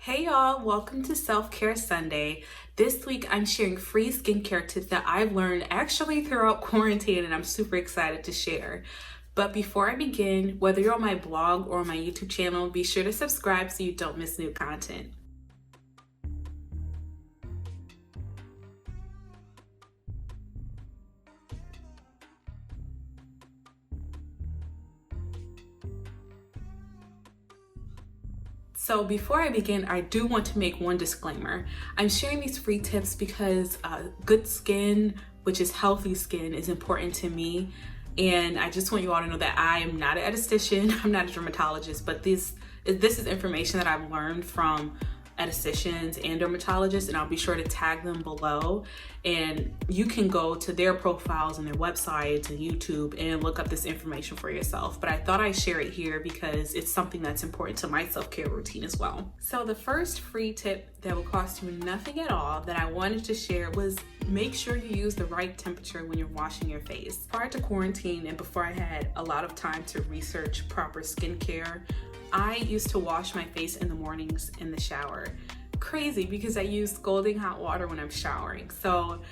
Hey y'all, welcome to Self-Care Sunday. This week I'm sharing free skincare tips that I've learned actually throughout quarantine and I'm super excited to share. But before I begin, whether you're on my blog or on my YouTube channel, be sure to subscribe so you don't miss new content. So before I begin, I do want to make one disclaimer. I'm sharing these free tips because good skin, which is healthy skin, is important to me. And I just want you all to know that I am not an esthetician, I'm not a dermatologist, but this is information that I've learned from estheticians and dermatologists, and I'll be sure to tag them below. And you can go to their profiles and their websites and YouTube and look up this information for yourself. But I thought I'd share it here because it's something that's important to my self-care routine as well. So the first free tip that will cost you nothing at all that I wanted to share was make sure you use the right temperature when you're washing your face. Prior to quarantine and before I had a lot of time to research proper skincare, I used to wash my face in the mornings in the shower. Crazy, because I use scalding hot water when I'm showering. So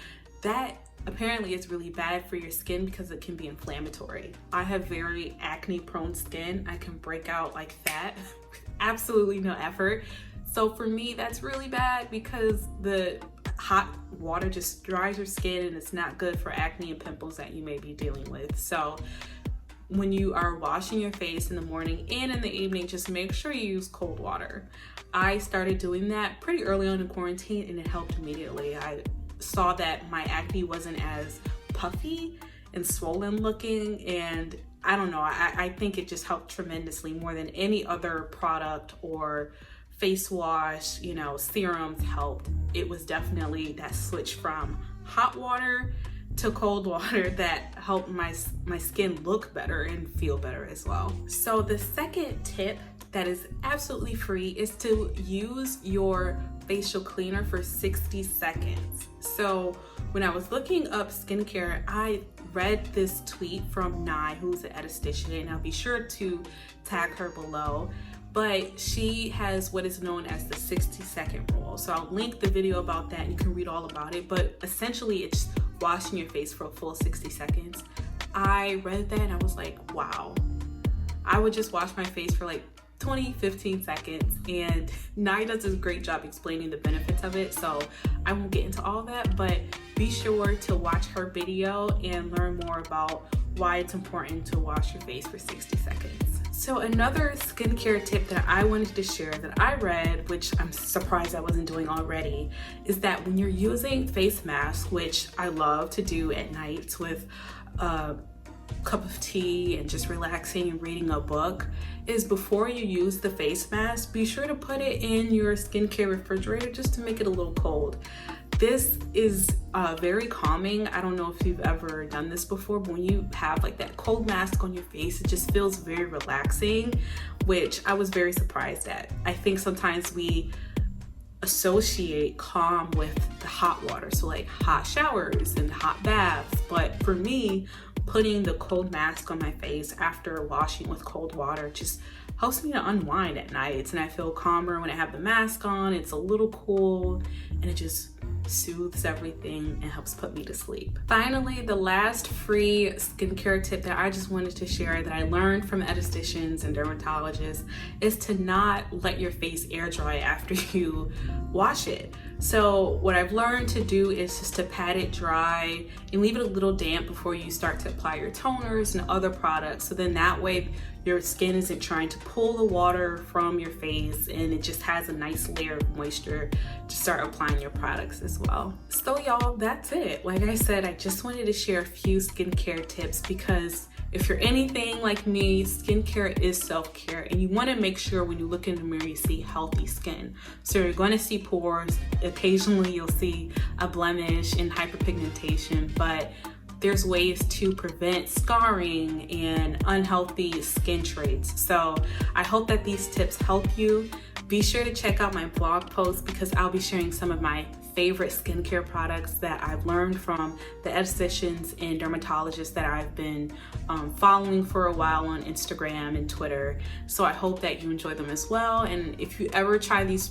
that apparently is really bad for your skin because it can be inflammatory. I have very acne prone skin. I can break out like that with absolutely no effort. So for me, that's really bad because the hot water just dries your skin and it's not good for acne and pimples that you may be dealing with. So when you are washing your face in the morning and in the evening, just make sure you use cold water. I started doing that pretty early on in quarantine and it helped immediately. I saw that my acne wasn't as puffy and swollen looking, and I don't know, I think it just helped tremendously more than any other product or face wash, serums helped. It was definitely that switch from hot water to cold water that helped my skin look better and feel better as well. So the second tip that is absolutely free is to use your facial cleaner for 60 seconds. So when I was looking up skincare, I read this tweet from Nye, who's an esthetician, and I'll be sure to tag her below. But she has what is known as the 60-second rule. So I'll link the video about that and you can read all about it. But essentially it's washing your face for a full 60 seconds. I read that and I was like, wow. I would just wash my face for like 15 seconds, and Nye does a great job explaining the benefits of it, so I won't get into all that, but be sure to watch her video and learn more about why it's important to wash your face for 60 seconds. So another skincare tip that I wanted to share that I read, which I'm surprised I wasn't doing already, is that when you're using face masks, which I love to do at night with a cup of tea and just relaxing and reading a book, is before you use the face mask, be sure to put it in your skincare refrigerator just to make it a little cold. This is very calming. I don't know if you've ever done this before, but when you have like that cold mask on your face, it just feels very relaxing, which I was very surprised at. I think sometimes we associate calm with the hot water, so like hot showers and hot baths, but for me, putting the cold mask on my face after washing with cold water just helps me to unwind at nights, and I feel calmer when I have the mask on. It's a little cool and it just soothes everything and helps put me to sleep. Finally, the last free skincare tip that I just wanted to share that I learned from estheticians and dermatologists is to not let your face air dry after you wash it. So what I've learned to do is just to pat it dry and leave it a little damp before you start to apply your toners and other products. So then that way your skin isn't trying to pull the water from your face and it just has a nice layer of moisture to start applying your products as well. So y'all, that's it. Like I said, I just wanted to share a few skincare tips because if you're anything like me, skincare is self-care, and you want to make sure when you look in the mirror you see healthy skin. So you're going to see pores, occasionally you'll see a blemish and hyperpigmentation, but there's ways to prevent scarring and unhealthy skin traits. So I hope that these tips help you. Be sure to check out my blog post because I'll be sharing some of my favorite skincare products that I've learned from the estheticians and dermatologists that I've been following for a while on Instagram and Twitter. So I hope that you enjoy them as well. And if you ever try these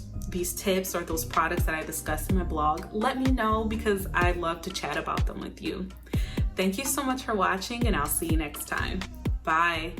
tips or those products that I discussed in my blog, let me know because I'd love to chat about them with you. Thank you so much for watching, and I'll see you next time. Bye.